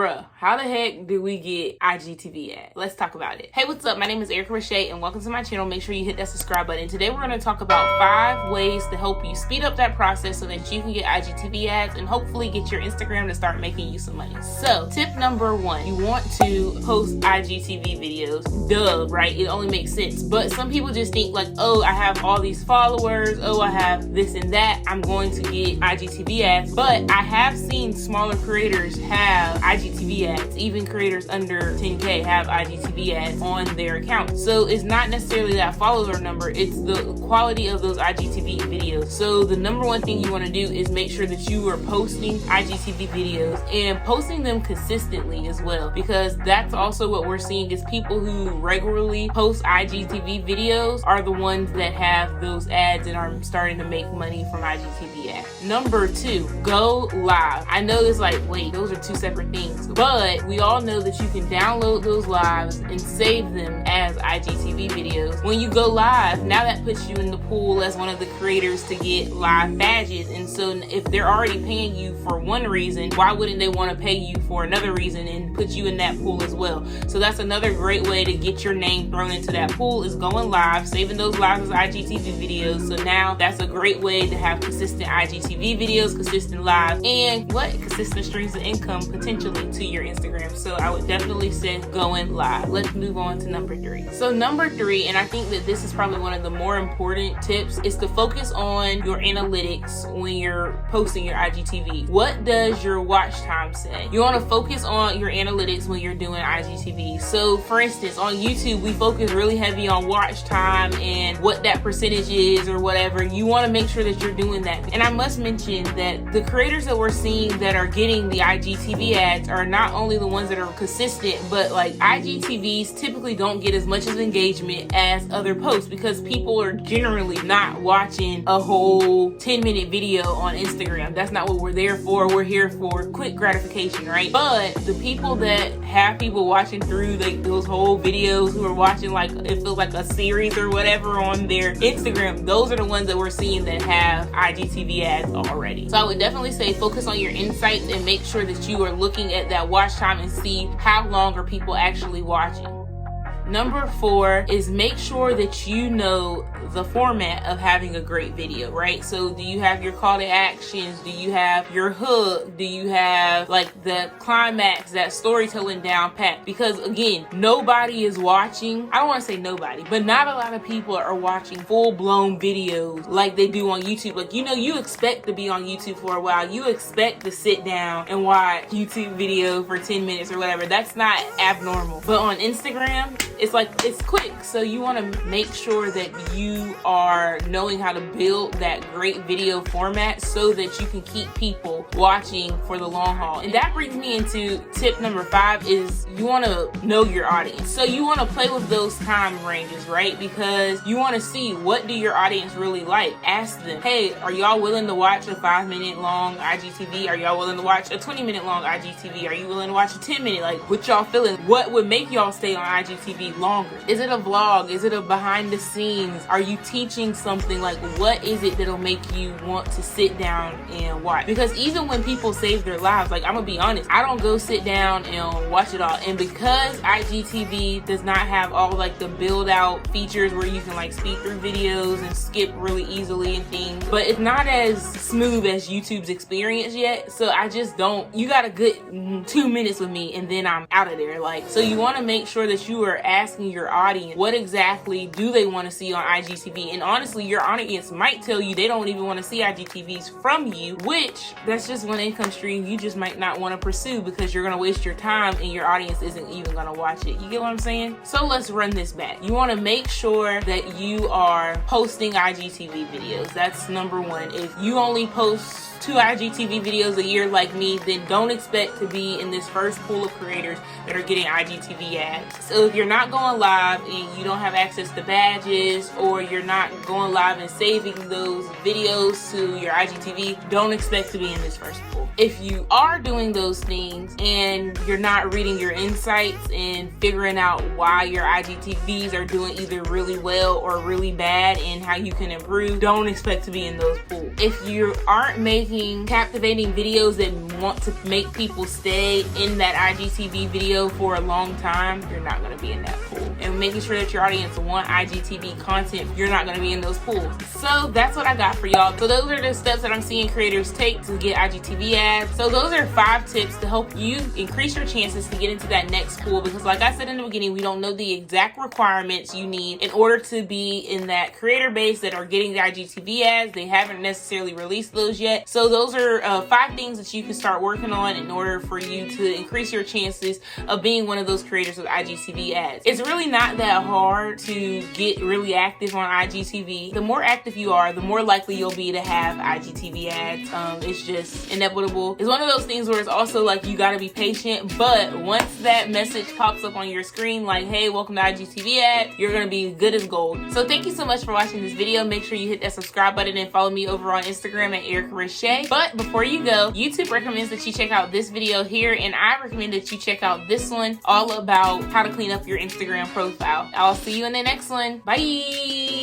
Bruh, how the heck do we get IGTV ads? Let's talk about it. Hey, what's up? My name is Rasha and welcome to my channel. Make sure you hit that subscribe button. Today we're going to talk about 5 ways to help you speed up that process so that you can get IGTV ads and hopefully get your Instagram to start making you some money. So, tip number 1, you want to post IGTV videos. Duh, right? It only makes sense. But some people just think like, oh, I have all these followers. Oh, I have this and that. I'm going to get IGTV ads. But I have seen smaller creators have IGTV ads. Even creators under 10K have IGTV ads on their account. So it's not necessarily that follower number, it's the quality of those IGTV videos. So the number 1 thing you want to do is make sure that you are posting IGTV videos and posting them consistently as well, because that's also what we're seeing is people who regularly post IGTV videos are the ones that have those ads and are starting to make money from IGTV ads. Number 2, go live. I know it's like, wait, those are 2 separate things, but we all know that you can download those lives and save them as IGTV videos. When you go live, now that puts you in the pool as one of the creators to get live badges. And so if they're already paying you for one reason, why wouldn't they want to pay you for another reason and put you in that pool as well? So that's another great way to get your name thrown into that pool, is going live, saving those lives as IGTV videos. So now that's a great way to have consistent IGTV videos, consistent lives, and consistent streams of income potentially to your Instagram. So I would definitely say going live. Let's move on to number 3. So number 3, and I think that this is probably one of the more important tips, is to focus on your analytics when you're posting your IGTV. What does your watch time say? You want to focus on your analytics when you're doing IGTV. So for instance, on YouTube, we focus really heavy on watch time and what that percentage is or whatever. You want to make sure that you're doing that. And I must mention that the creators that we're seeing that are getting the IGTV ads are not only the ones that are consistent, but like IGTVs typically don't get as much as engagement as other posts because people are generally not watching a whole 10-minute video on Instagram. That's not what we're there for. We're here for quick gratification, right? But the people that have people watching through like those whole videos, who are watching like it feels like a series or whatever on their Instagram, those are the ones that we're seeing that have IGTV ads already. So I would definitely say focus on your insights and make sure that you are looking at that watch time and see how long are people actually watching. Number 4 is make sure that you know the format of having a great video, right? So do you have your call to actions? Do you have your hook? Do you have like the climax, that storytelling down pat? Because again, nobody is watching. I don't want to say nobody, but not a lot of people are watching full-blown videos like they do on YouTube. Like, you know, you expect to be on YouTube for a while. You expect to sit down and watch YouTube video for 10 minutes or whatever. That's not abnormal. But on Instagram, it's like, it's quick. So you want to make sure that you are knowing how to build that great video format so that you can keep people watching for the long haul. And that brings me into tip number 5, is you want to know your audience. So you want to play with those time ranges, right? Because you want to see, what do your audience really like? Ask them, hey, are y'all willing to watch a 5-minute long IGTV? Are y'all willing to watch a 20-minute long IGTV? Are you willing to watch a 10-minute? Like, what y'all feeling? What would make y'all stay on IGTV longer? Is it a vlog? Is it a behind the scenes? Are you teaching something? Like, what is it that'll make you want to sit down and watch? Because even when people save their lives, like, I'm gonna be honest, I don't go sit down and watch it all. And because IGTV does not have all like the build out features where you can like speed through videos and skip really easily and things, but it's not as smooth as YouTube's experience yet. So I just don't, you got a good 2 minutes with me and then I'm out of there. Like, so you want to make sure that you are asking your audience, what exactly do they want to see on IGTV? And honestly, your audience might tell you they don't even want to see IGTVs from you, which that's just one income stream you just might not want to pursue because you're going to waste your time and your audience isn't even going to watch it. You get what I'm saying? So let's run this back. You want to make sure that you are posting IGTV videos. That's number 1. If you only post 2 IGTV videos a year like me, then don't expect to be in this first pool of creators that are getting IGTV ads. So if you're not not going live and you don't have access to badges, or you're not going live and saving those videos to your IGTV, don't expect to be in this first pool. If you are doing those things and you're not reading your insights and figuring out why your IGTVs are doing either really well or really bad and how you can improve, don't expect to be in those pools. If you aren't making captivating videos that want to make people stay in that IGTV video for a long time, you're not going to be in that pool. And making sure that your audience want IGTV content, you're not going to be in those pools. So that's what I got for y'all. So those are the steps that I'm seeing creators take to get IGTV ads. So those are 5 tips to help you increase your chances to get into that next pool, because like I said in the beginning, we don't know the exact requirements you need in order to be in that creator base that are getting the IGTV ads. They haven't necessarily released those yet. So those are 5 things that you can start working on in order for you to increase your chances of being one of those creators with IGTV ads. It's really not that hard to get really active on IGTV. The more active you are, the more likely you'll be to have IGTV ads. It's just inevitable. It's one of those things where it's also like you gotta be patient, but once that message pops up on your screen like, hey, welcome to IGTV ad, you're gonna be good as gold. So thank you so much for watching this video. Make sure you hit that subscribe button and follow me over on Instagram at Erica Rasha. But before you go, YouTube recommends that you check out this video here, and I recommend that you check out this one all about how to clean up your Instagram profile. I'll see you in the next one. Bye.